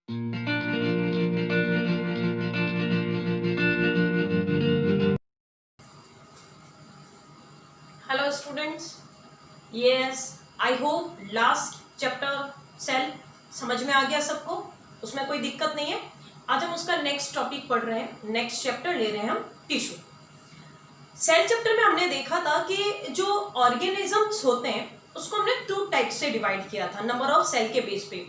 Hello students, yes I hope last chapter cell समझ में आ गया सबको, उसमें कोई दिक्कत नहीं है। आज हम उसका नेक्स्ट टॉपिक पढ़ रहे हैं, नेक्स्ट चैप्टर ले रहे हैं हम टिश्यू। सेल चैप्टर में हमने देखा था कि जो ऑर्गेनिजम्स होते हैं उसको हमने टू टाइप से डिवाइड किया था नंबर ऑफ सेल के बेस पे,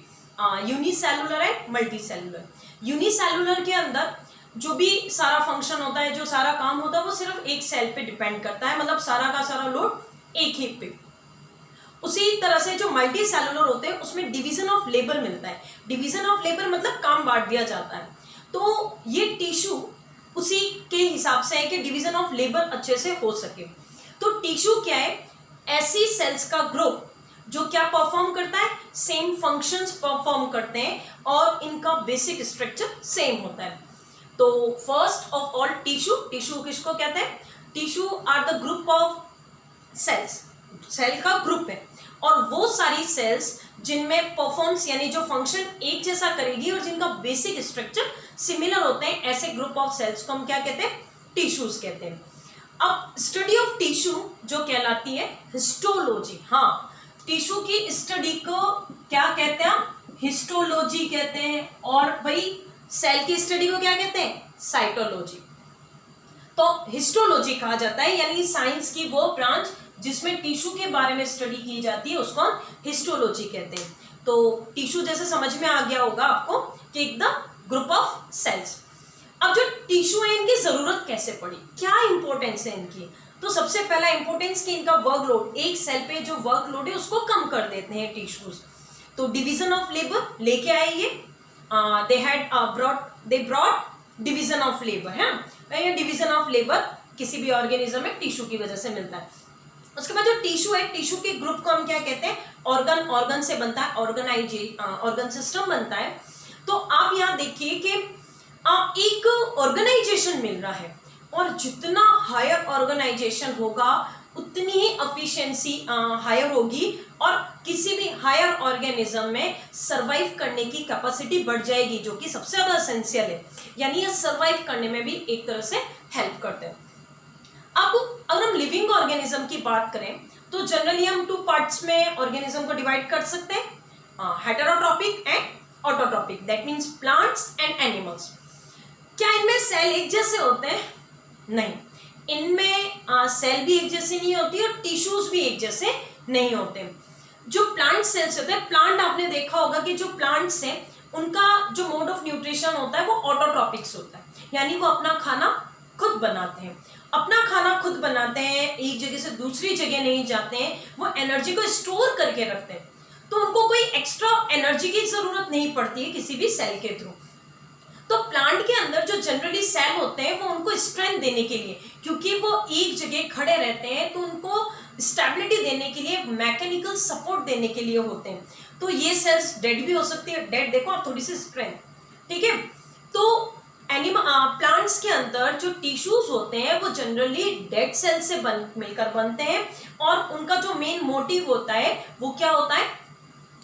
unicellular and multi cellular. Unicellular के अंदर जो भी सारा फंक्शन होता है, जो सारा काम होता है, वो सिर्फ एक सेल पे डिपेंड करता है, मतलब सारा का सारा लोड एक ही पे। उसी तरह से जो मल्टी सेलुलर होते हैं उसमें डिवीजन ऑफ लेबर मिलता है। डिवीजन ऑफ लेबर मतलब काम बांट दिया जाता है। तो ये टिश्यू उसी के हिसाब से है कि डिवीजन ऑफ लेबर अच्छे से हो सके। तो टिश्यू क्या है? ऐसी सेल्स का ग्रुप जो क्या परफॉर्म करता है, सेम फंक्शंस परफॉर्म करते हैं और इनका बेसिक स्ट्रक्चर सेम होता है। तो first of all tissue, tissue किसको कहते हैं? Tissue are the group of cells, cell का ग्रुप है। और वो सारी सेल्स जिनमें परफॉर्म्स यानी जो फंक्शन एक जैसा करेगी और जिनका बेसिक स्ट्रक्चर सिमिलर होते हैं, ऐसे ग्रुप ऑफ सेल्स को हम क्या कहते हैं? टिश्यूज कहते हैं। अब स्टडी ऑफ टिश्यू जो कहलाती है हिस्टोलॉजी। हाँ, टिश्यू की स्टडी को क्या कहते हैं? हिस्टोलॉजी कहते हैं। और भाई सेल की स्टडी को क्या कहते हैं? साइटोलॉजी। तो हिस्टोलॉजी कहा जाता है, यानी साइंस की वो ब्रांच जिसमें टिश्यू के बारे में स्टडी की जाती है उसको हम हिस्टोलॉजी कहते हैं। तो टिश्यू जैसे समझ में आ गया होगा आपको कि एकदम ग्रुप ऑफ सेल्स। अब जो टिश्यू है इनकी जरूरत कैसे पड़ी, क्या इंपॉर्टेंस है इनकी? तो सबसे पहला इंपॉर्टेंस कि इनका वर्कलोड, एक सेल पे जो वर्कलोड है उसको कम कर देते हैं टिश्यूज। तो डिवीजन ऑफ लेबर लेके आए ये, they brought division of labour है। ये डिवीजन ऑफ लेबर किसी भी ऑर्गेनिज्म में टिश्यू की वजह से मिलता है। उसके बाद जो टिश्यू है, टिश्यू के ग्रुप को हम क्या कहते हैं? ऑर्गन, ऑर्गन से बनता है, ऑर्गन सिस्टम बनता है। तो आप यहाँ देखिए कि एक ऑर्गेनाइजेशन मिल रहा है और जितना हायर ऑर्गेनाइजेशन होगा उतनी ही एफिशिएंसी हायर होगी और किसी भी हायर ऑर्गेनिज्म में सरवाइव करने की कैपेसिटी बढ़ जाएगी, जो कि सबसे ज्यादा एसेंशियल है। यानी ये सरवाइव करने में भी एक तरह से हेल्प करते हैं। अब अगर हम लिविंग ऑर्गेनिज्म की बात करें तो जनरली हम टू पार्ट्स में ऑर्गेनिज्म को डिवाइड कर सकते हैं, heterotrophic and autotrophic, that means plants and animals. क्या इनमें सेल एक जैसे होते हैं? नहीं, इनमें सेल भी एक जैसे नहीं होती और टिश्यूज भी एक जैसे नहीं होते। जो प्लांट सेल्स होते हैं, प्लांट आपने देखा होगा कि जो प्लांट्स हैं उनका जो मोड ऑफ न्यूट्रिशन होता है वो ऑटोट्रॉपिक्स होता है, यानी वो अपना खाना खुद बनाते हैं। अपना खाना खुद बनाते हैं, एक जगह से दूसरी जगह नहीं जाते हैं, वो एनर्जी को स्टोर करके रखते हैं। तो उनको कोई एक्स्ट्रा एनर्जी की जरूरत नहीं पड़ती है किसी भी सेल के थ्रू। तो प्लांट के अंदर जो जनरली सेल होते हैं वो उनको स्ट्रेंथ देने के लिए, क्योंकि वो एक जगह खड़े रहते हैं तो उनको स्टेबिलिटी देने के लिए, मैकेनिकल सपोर्ट देने के लिए होते हैं। तो ये सेल्स डेड भी हो सकती है, डेड देखो आप, थोड़ी सी स्ट्रेंथ, ठीक है। तो प्लांट्स के अंदर जो टिश्यूज होते हैं वो जनरली डेड सेल से मिलकर बनते हैं और उनका जो मेन मोटिव होता है वो क्या होता है?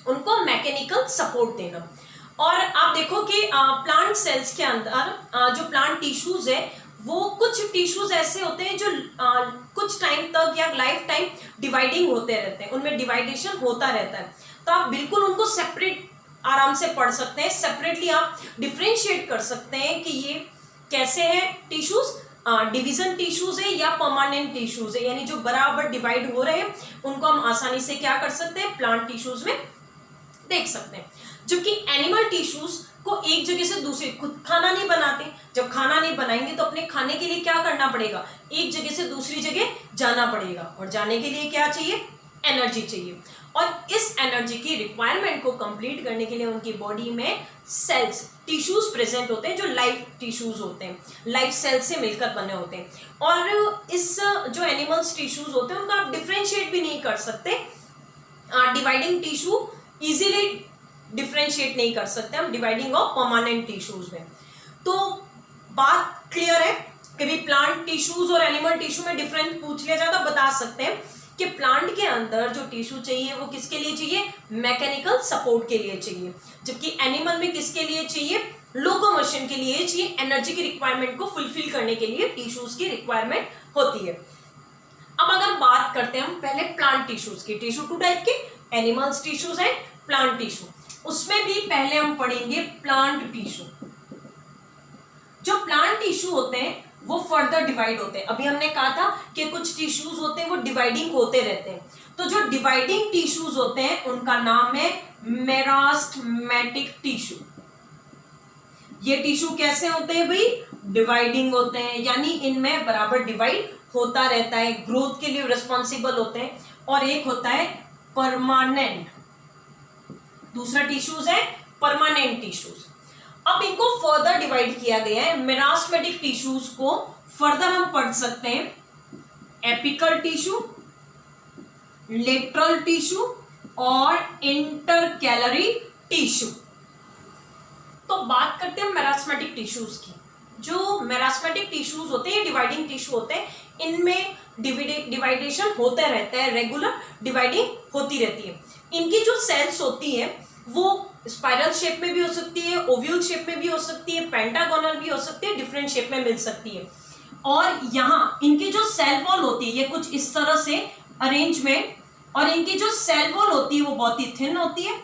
उनको मैकेनिकल सपोर्ट देना। और आप देखो कि प्लांट सेल्स के अंदर जो प्लांट टिश्यूज है वो कुछ टिश्यूज ऐसे होते हैं जो कुछ टाइम तक या लाइफ टाइम डिवाइडिंग होते रहते हैं, उनमें डिवाइडेशन होता रहता है। तो आप बिल्कुल उनको सेपरेट आराम से पढ़ सकते हैं, सेपरेटली आप डिफ्रेंशिएट कर सकते हैं कि ये कैसे है टिश्यूज, डिवीजन टिश्यूज है या परमानेंट टिश्यूज है, यानी जो बराबर डिवाइड हो रहे हैं उनको हम आसानी से क्या कर सकते हैं? प्लांट टिश्यूज में देख सकते हैं। जबकि एनिमल टिश्यूज को एक जगह से दूसरी, खुद खाना नहीं बनाते, जब खाना नहीं बनाएंगे तो अपने खाने के लिए क्या करना पड़ेगा? एक जगह से दूसरी जगह जाना पड़ेगा, और जाने के लिए क्या चाहिए? एनर्जी चाहिए। और इस एनर्जी की रिक्वायरमेंट को कंप्लीट करने के लिए उनकी बॉडी में सेल्स, टिश्यूज प्रेजेंट होते हैं जो लाइव टिश्यूज होते हैं, लाइव सेल्स से मिलकर बने होते हैं। और इस जो एनिमल्स टिश्यूज होते हैं उनका आप डिफ्रेंशिएट भी नहीं कर सकते, डिवाइडिंग टिश्यू इजीली डिफ्रेंशिएट नहीं कर सकते हम डिवाइडिंग ऑफ परमानेंट टिश्यूज में। तो बात क्लियर है कि भी प्लांट टिश्यूज और एनिमल टिश्यू में डिफरेंस पूछ लिया जाए तो बता सकते हैं कि प्लांट के अंदर जो टिश्यू चाहिए वो किसके लिए चाहिए, मैकेनिकल सपोर्ट के लिए चाहिए, जबकि एनिमल में किसके लिए चाहिए, लोकोमोशन के लिए चाहिए, एनर्जी की रिक्वायरमेंट को फुलफिल करने के लिए टिश्यूज की रिक्वायरमेंट होती है। अब अगर बात करते हैं हम पहले प्लांट टिश्यूज की, टिश्यू टू टाइप के, animals tissues and plant tissue. उसमें भी पहले हम पढ़ेंगे प्लांट टिश्यू। जो प्लांट टिश्यू होते हैं वो फर्दर डिवाइड होते हैं। अभी हमने कहा था कि कुछ टिश्यूज होते हैं वो डिवाइडिंग होते रहते हैं, तो जो डिवाइडिंग टिश्यूज होते हैं उनका नाम है मेरास्टमेटिक टिश्यू। ये टिश्यू कैसे होते हैं भाई, डिवाइडिंग होते हैं, यानी इनमें बराबर डिवाइड होता रहता है, ग्रोथ के लिए रिस्पॉन्सिबल होते हैं। और एक होता है परमानेंट, दूसरा टिश्यूज है परमानेंट टिश्यूज। अब इनको फर्दर डिवाइड किया गया है। मेरास्मेटिक टिश्यूज को फर्दर हम पढ़ सकते हैं एपिकल टिश्यू, लेटरल टिश्यू और इंटरकैलरी टिश्यू। तो बात करते हैं मेरास्मेटिक टिश्यूज की। जो मेरास्मेटिक टिश्यूज होते हैं, डिवाइडिंग टिश्यू होते हैं, इनमें डिवाइडेशन होते रहता है, रेगुलर डिवाइडिंग होती रहती है। इनकी जो सेल्स होती है वो स्पाइरल शेप में भी हो सकती है, ओव्यूल शेप में भी हो सकती है, पेंटागोनल भी हो सकती है, डिफरेंट शेप में मिल सकती है। और यहाँ इनकी जो सेल वॉल होती है ये कुछ इस तरह से अरेंजमेंट, और इनकी जो सेल वॉल होती है वो बहुत ही थिन होती है,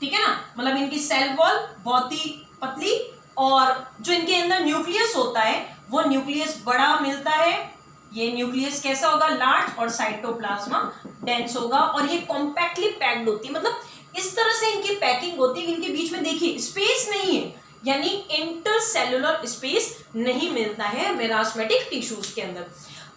ठीक है ना, मतलब इनकी सेल वॉल बहुत ही पतली, और जो इनके अंदर न्यूक्लियस होता है वो न्यूक्लियस बड़ा मिलता है। ये न्यूक्लियस कैसा होगा, लार्ज, और साइटोप्लाज्मा डेंस होगा, और ये कॉम्पैक्टली पैक्ड होती है, मतलब इस तरह से इनकी पैकिंग होती है। इनके बीच में देखिए स्पेस नहीं है, यानी इंटरसेलुलर स्पेस नहीं मिलता है मेरास्मेटिक टिश्यूज के अंदर।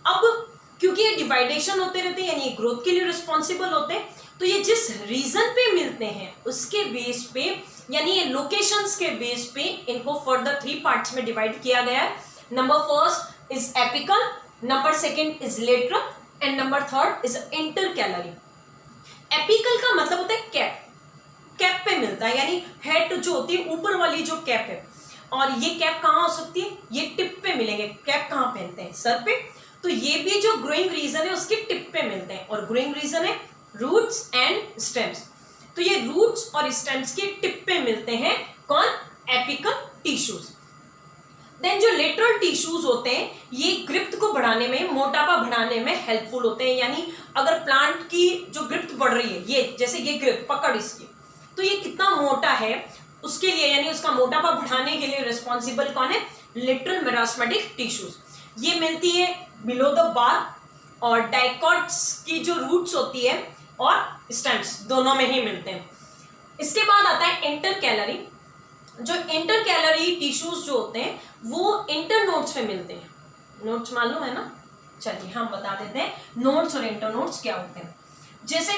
अब क्योंकि ये डिवाइडेशन होते रहते हैं, यानी ग्रोथ के लिए रिस्पॉन्सिबल होते हैं, तो ये जिस रीजन पे मिलते हैं उसके बेस पे, यानी ये लोकेशंस के बेस पे इनको फर्दर 3 पार्ट्स में डिवाइड किया गया है। Number first is apical, number second is lateral, and number third is intercalary. Apical का मतलब होता है कैप, कैप पे मिलता है, यानी हेड जो होती है ऊपर वाली जो कैप है, और ये कैप कहाँ हो सकती है, ये टिप पे मिलेंगे। कैप कहाँ पहनते हैं, सर पे, तो ये भी जो ग्रोइंग रीजन है उसके टिप पे मिलते हैं, और ग्रोइंग रीजन है रूट्स एंड स्टेम्स, तो ये रूट्स और स्टेम्स के टिप पे मिलते हैं कौन, एपिकल टिश्यूज। देन जो लेटरल टिश्यूज होते हैं ये ग्रिप्ट को बढ़ाने में, मोटापा बढ़ाने में हेल्पफुल होते हैं, यानी अगर प्लांट की जो ग्रिप्ट बढ़ रही है, ये जैसे ये ग्रिप पकड़ इसकी, तो ये कितना मोटा है उसके लिए, यानी उसका मोटापा बढ़ाने के लिए रिस्पॉन्सिबल कौन है, लेटरल मेरास्मेटिक टिश्यूज। ये मिलती है बिलो द बार, और डाइकॉट्स की जो रूट्स होती है और स्टेम्स दोनों में ही मिलते हैं। इसके बाद आता है इंटरकैलरी। जो इंटरकैलरी टिश्यूज जो होते हैं वो इंटरनोड्स पे मिलते हैं। नोड्स मालूम है ना, चलिए हम बता देते हैं नोड्स और इंटरनोड्स क्या होते हैं। जैसे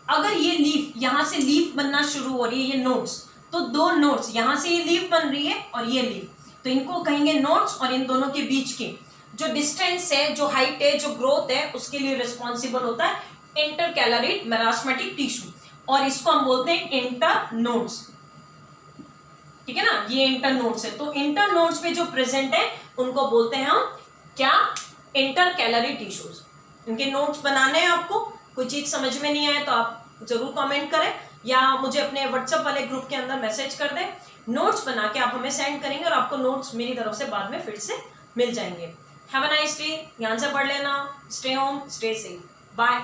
अगर ये लीफ, यहाँ से लीफ बनना शुरू हो रही है, ये नोड्स, तो 2 नोड्स, यहाँ से ये लीफ बन रही है और ये लीफ, तो इनको कहेंगे नोड्स, और इन दोनों के बीच की जो डिस्टेंस है, जो हाइट है, जो ग्रोथ है, उसके लिए रिस्पॉन्सिबल होता है इंटरकैलरी मेरास्मेटिक टिश्यू, और इसको हम बोलते हैं इंटरनोड्स, ठीक है ना, ये इंटरनोड्स है। तो इंटरनोड्स पे जो प्रेजेंट है उनको बोलते हैं हम क्या, इंटरकैलरी टिश्यूज। इनके नोट्स बनाने हैं, आपको कोई चीज समझ में नहीं आए तो आप जरूर कमेंट करें, या मुझे अपने व्हाट्सएप वाले ग्रुप के अंदर मैसेज कर दें। नोट्स बना के आप हमें सेंड करेंगे और आपको नोट्स मेरी तरफ से बाद में फिर से मिल जाएंगे। हैव अ नाइस डे, ध्यान से पढ़ लेना, stay home, stay safe, bye.